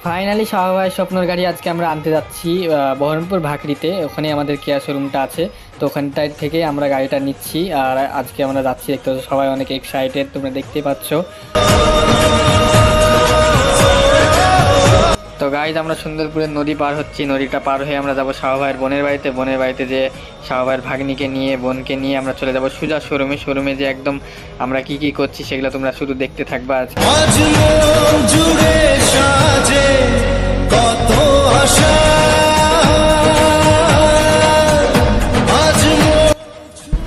Finally Shahbag স্বপ্নর গাড়ি আজকে আমরা আনতে যাচ্ছি বহরমপুর ভাকরিতে। ওখানে আমাদের কেয়া শোরুমটা আছে, তো ওখানটায় থেকে আমরা গাড়িটা নিচ্ছি আর আজকে আমরা যাচ্ছি। দেখতে পাচ্ছ সবাই অনেক এক্সাইটেড, তোমরা দেখতেই পাচ্ছ। তো গাইজ আমরা সুন্দরপুরের নদী পার হচ্ছি, নদীটা পার হয়ে আমরা যাবো শাহবাগের বোনের বাড়িতে। বোনের বাড়িতে যে শাহবাগের ভাগ্নিকে নিয়ে বোনকে নিয়ে আমরা চলে যাবো সোজা শোরুমে যে একদম আমরা কি কি করছি সেগুলো তোমরা শুধু দেখতে থাকবা আজকে।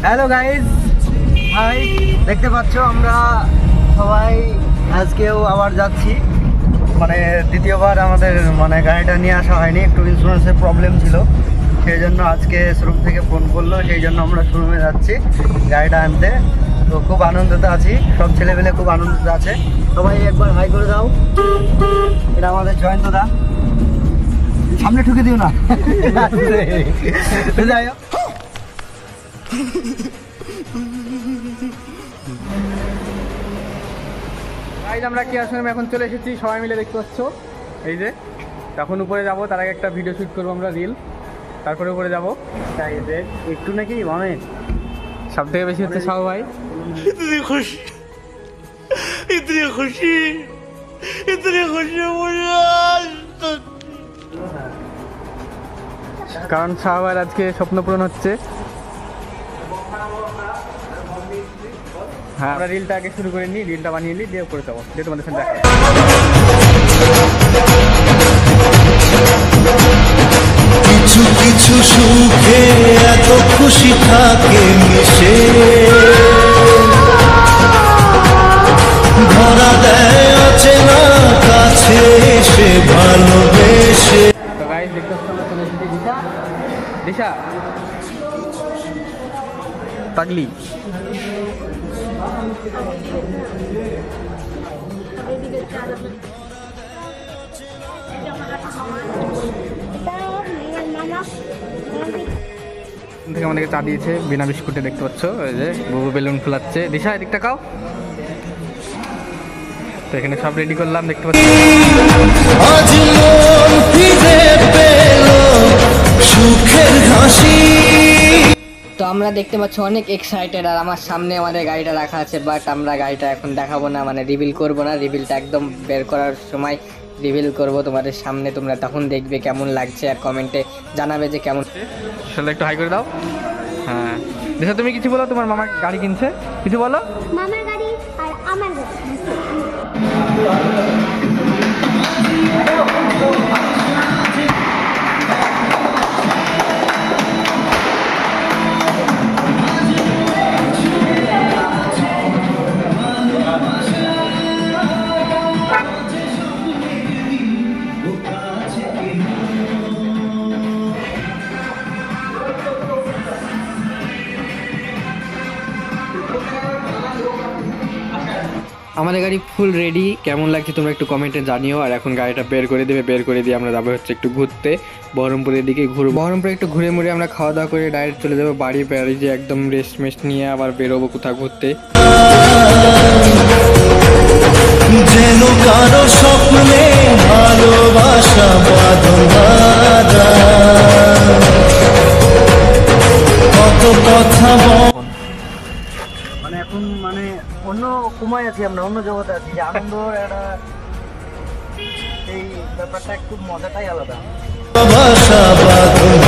হ্যালো গাইজ, হাই, দেখতে পাচ্ছ আমরা সবাই আজকেও আবার যাচ্ছি। মানে দ্বিতীয়বার আমাদের গাড়িটা নিয়ে আসা হয়নি, একটু ইন্স্যুরেন্সের প্রবলেম ছিল, সেই জন্য আজকে শোরুম থেকে ফোন করলো, সেই জন্য আমরা শোরুমে যাচ্ছি গাড়িটা আনতে। তো খুব আনন্দিত আছি, সব ছেলেমেলে খুব আনন্দিত আছে। সবাই একবার হাই করে দাও। এটা আমাদের জয়ন্ত দা, সামনে ঠুকে দিও না। যাই হোক, আমরা কি আসলে এখন চলে এসেছি সবাই মিলে, দেখতে পাচ্ছ। এই যে এখন উপরে যাব, তার আগে একটা ভিডিও শুট করবো আমরা, রিল, তারপরে উপরে যাবো। একটু নাকি অনেক সব থেকে বেশি হচ্ছে শাহ ভাই। কারণ শাহ ভাইয়ের আজকে স্বপ্ন পূরণ হচ্ছে। হ্যাঁ, আমরা রিলটা আগে শুরু করে নিই, রিলটা বানিয়ে নিই, দিয়ে করে যাবো, দিয়ে তোমাদের সাথে দেখা। কিছু কিছু সুখে এত খুশি থাকে মিশে, ধরা দেয় অচেনা কাছে সে ভালোবেসে। তো গাইস দেখতে পাচ্ছ আমরা চলে এসেছি দিশা পাগলি। থেকে আমাদেরকে চা দিয়েছে বিনা বিস্কুটে, দেখতে পাচ্ছ। ওই যে বুবু বেলুন ফুলাচ্ছে। দিশা এদিকটা খাও। তো এখানে সব রেডি করলাম, দেখতে পাচ্ছ। আজ মন ফিরে পেল সুখের হাসি। তো আমরা দেখতে পাচ্ছি অনেক এক্সাইটেড, আর আমার সামনে আমাদের গাড়িটা রাখা আছে, বাট আমরা গাড়িটা এখন দেখাবো না, রিভিল করবো না। রিভিলটা একদম বের করার সময় রিভিল করব তোমাদের সামনে, তোমরা তখন দেখবে কেমন লাগছে আর কমেন্টে জানাবে যে কেমন। চলো একটু হাই করে দাও। হ্যাঁ দিশা, তুমি কিছু বলো, তোমার মামা গাড়ি কিনছে, কিছু বলো। মামার গাড়ি আর আমার গাড়ি। আমাদের গাড়ি ফুল রেডি, কেমন লাগছে তোমরা একটু কমেন্টে জানিও। আর এখন গাড়িটা বের করে দেবে, বের করে দিয়ে আমরা যাবো হচ্ছে একটু ঘুরতে, বহরমপুরের দিকে ঘুরবো। বহরমপুরে একটু ঘুরে মুড়ে আমরা খাওয়া দাওয়া করে ডাইরেক্ট চলে যাবো বাড়ি। বাড়ি যে একদম রেস্ট মেস্ট নিয়ে আবার বেরোবো কোথাও ঘুরতে। যেন কারো স্বপ্নে ভালোবাসা বাঁধা, কত কথা এখন অন্য সময় আছি আমরা, অন্য জগতে আছি। যে আনন্দ একটা, এই ব্যাপারটা একটু মজাটাই আলাদা। ভালোবাসা বাঁধা